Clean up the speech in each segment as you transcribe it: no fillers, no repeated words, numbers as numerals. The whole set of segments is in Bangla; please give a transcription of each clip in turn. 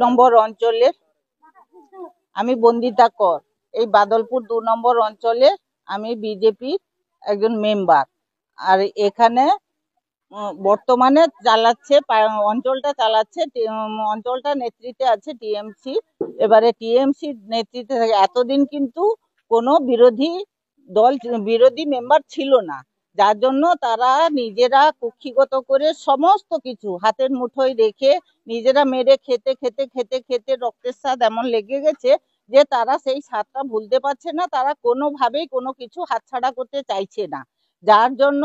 নম্বর অঞ্চলের আমি বন্দিতা কর। এই বাদলপুর 2 নম্বর অঞ্চলে আমি বিজেপির একজন মেম্বার। আর এখানে বর্তমানে অঞ্চলটা চালাচ্ছে অঞ্চলটা নেতৃত্বে আছে টিএমসি। এবারে টিএমসি নেতৃত্বে এতদিন কিন্তু কোনো বিরোধী মেম্বার ছিল না, যার জন্য তারা নিজেরা কুক্ষিগত করে সমস্ত কিছু হাতের মুঠোয় রেখে নিজেরা মেরে খেতে খেতে খেতে খেতে রক্তের স্বাদ এমন লেগে গেছে যে তারা সেই স্বাদটা ভুলতে পারছে না। তারা কোনোভাবেই কোনো কিছু হাতছাড়া করতে চাইছে না, যার জন্য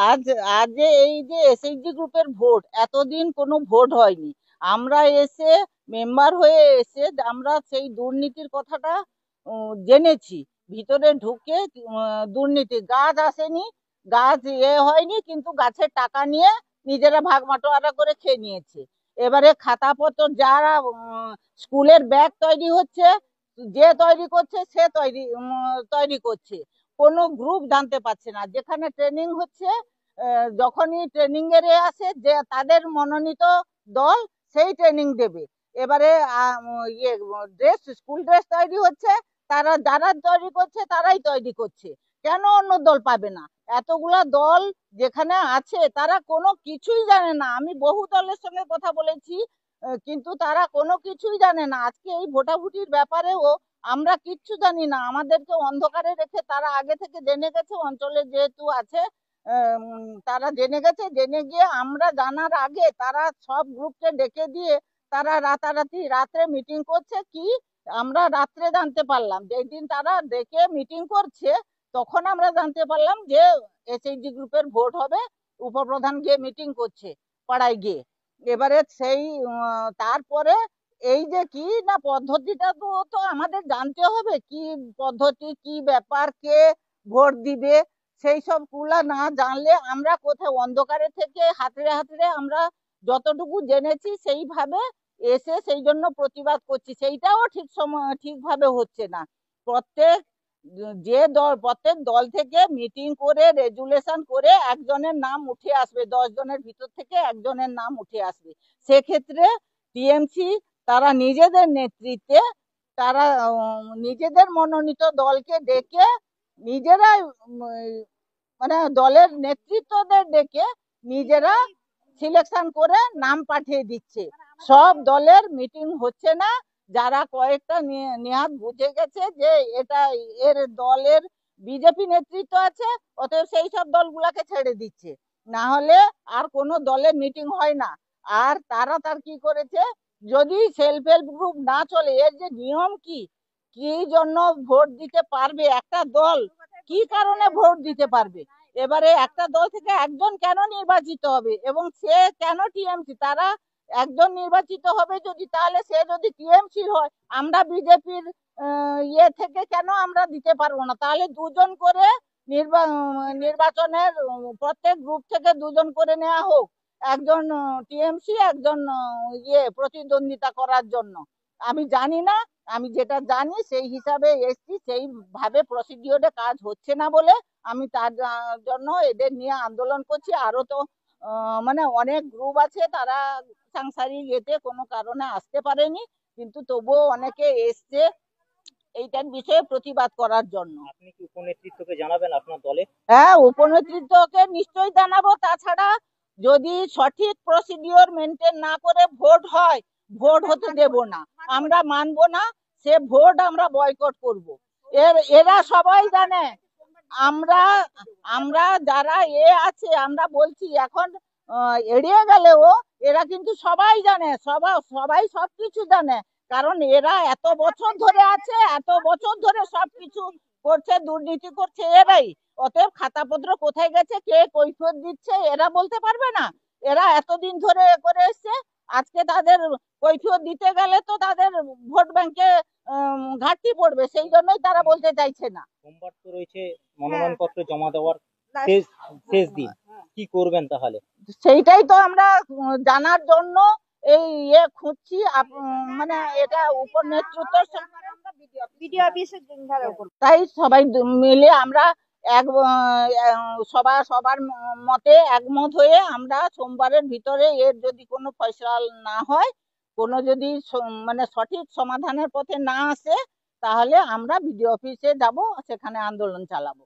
আজ আজ এই যে এসএইচজি গ্রুপের ভোট, এতদিন কোনো ভোট হয়নি। আমরা এসে মেম্বার হয়ে এসে আমরা সেই দুর্নীতির কথাটা জেনেছি। ভিতরে ঢুকে দুর্নীতি, গাছ আসেনি, গাছ হয়নি, কিন্তু গাছের টাকা নিয়ে নিজেরা ভাগ বাটোয়ারা করে খেয়ে নিয়েছে। এবারে খাতাপত্র যারা স্কুলের ব্যাগ তৈরি হচ্ছে, যে তৈরি করছে সে তৈরি করছে, কোনো গ্রুপ জানতে পারছে না। যেখানে ট্রেনিং হচ্ছে, যখনই ট্রেনিং এর আসে যে তাদের মনোনীত দল সেই ট্রেনিং দেবে। এবারে স্কুল ড্রেস তৈরি হচ্ছে, যারা তৈরি করছে তারাই তৈরি করছে, কেন অন্য দল পাবে না? এতগুলা দল যেখানে আছে তারা কোনো কিছুই জানে না। আমি বহু দলের সঙ্গে কথা বলেছি, কিন্তু তারা কোনো কিছুই জানে না। আজকে এই ভোটাভুটির ব্যাপারেও আমরা কিচ্ছু জানি না। আমাদেরকে অন্ধকারে রেখে তারা আগে থেকে জেনে গেছে, অঞ্চলে যেহেতু আছে তারা জেনে গেছে। জেনে গিয়ে আমরা জানার আগে তারা সব গ্রুপকে ডেকে দিয়ে তারা রাত্রে মিটিং করছে। কি আমরা রাত্রে জানতে পারলাম, যেদিন তারা ডেকে মিটিং করছে তখন আমরা জানতে পারলাম যে এসএইচজি গ্রুপের ভোট হবে। উপপ্রধান গিয়ে মিটিং করছে পাড়ায় গিয়ে। এবারে সেই তারপরে এই যে কি না পদ্ধতিটা তো আমাদের জানতে হবে, কি পদ্ধতি, কি ব্যাপার, কে ভোট দিবে, সেই সব গুলা না জানলে আমরা কোথায় অন্ধকারে থেকে হাতড়ে হাতড়ে আমরা যতটুকু জেনেছি সেইভাবে এসে সেই জন্য প্রতিবাদ করছি। সেইটাও ঠিকভাবে হচ্ছে না। প্রত্যেক দল থেকে মিটিং করে রেজুলেশন করে একজনের নাম উঠে আসবে, 10 জনের ভিতর থেকে একজনের নাম উঠে আসবে। সেক্ষেত্রে টিএমসি তারা নিজেদের নেতৃত্বে তারা নিজেদের মনোনীত দলকে ডেকে নিজেরাই মানে দলের নেতৃত্বদের ডেকে নিজেরা সিলেকশন করে নাম পাঠিয়ে দিচ্ছে। সব দলের মিটিং হচ্ছে না। যারা কয়েকটা নেহাত বুঝে গেছে যে এটা দলের বিজেপি নেতৃত্ব আছে, অতএব সেই সব দলগুলাকে ছেড়ে দিচ্ছে, না হলে আর কোনো দলের মিটিং হয় না। আর তার কি করেছে, যদি সেলফ হেল্প গ্রুপ না চলে, এর যে নিয়ম কি জন্য ভোট দিতে পারবে একটা দল, কি কারণে ভোট দিতে পারবে? এবারে একটা দল থেকে একজন কেন নির্বাচিত হবে এবং সে কেন টিএমসি? তারা একজন নির্বাচিত হবে যদি, তাহলে সে যদি টিএমসি হয়, আমরা বিজেপির থেকে কেন আমরা দিতে পারবো না? তাহলে দুজন করে নির্বাচনের প্রত্যেক গ্রুপ থেকে দুজন করে নেওয়া হোক, একজন টিএমসি, একজন প্রতিদ্বন্দ্বিতা করার জন্য। আমি জানি না, আমি যেটা জানি সেই হিসাবে এসছি, সেইভাবে প্রসিডিওরে কাজ হচ্ছে না বলে আমি তার জন্য এদের নিয়ে আন্দোলন করছি। আরো তো মানে অনেক গ্রুপ আছে, তারা সাংসারিক কোনো কারণে আসতে পারেনি, কিন্তু তবুও অনেকে এসছে এইটার বিষয়ে প্রতিবাদ করার জন্য। আপনি কি উপনেতৃত্বকে জানাবেন আপনার দলে? হ্যাঁ, উপনেতৃত্বকে নিশ্চয়ই জানাবো। তাছাড়া যদি সঠিক প্রসিডিওর মেনটেন না করে ভোট হয়, ভোট হতে দেব না, আমরা মানবো না। সে ভোট আমরা বয়কট করব। এরা সবাই জানে, আমরা আমরা যারা আছে আমরা বলছি, এখন এড়িয়ে গেলেও এরা কিন্তু সবাই জানে, সবাই সবকিছু জানে। কারণ এরা এত বছর ধরে আছে, এত বছর ধরে সবকিছু করছে, দুর্নীতি করছে এরাই। অতএব খাতাপত্র কোথায় গেছে, কে কৈফিয়ত দিচ্ছে, এরা বলতে পারবে না? এরা এতদিন ধরে করে এসছে, আজকে তাদের কৈফিয়ত দিতে গেলে তো তাদের ভোট ব্যাংকে ঘাটতি পড়বে, সেই জন্যই তারা বলতে চাইছে না। সোমবার তো রয়েছে মনোনয়নপত্র জমা দেওয়ার শেষ দিন, কি করবেন তাহলে? সেইটাই তো আমরা জানার জন্য এই খুঁজছি। মানে এটা উপর নেতৃত্ব, তাই সবাই মিলে আমরা সবার মতে একমত হয়ে আমরা সোমবারের ভিতরে এর যদি কোনো ফয়সালা না হয়, কোনো যদি মানে সঠিক সমাধানের পথে না আসে তাহলে আমরা বিডিও অফিসে যাব, সেখানে আন্দোলন চালাবো।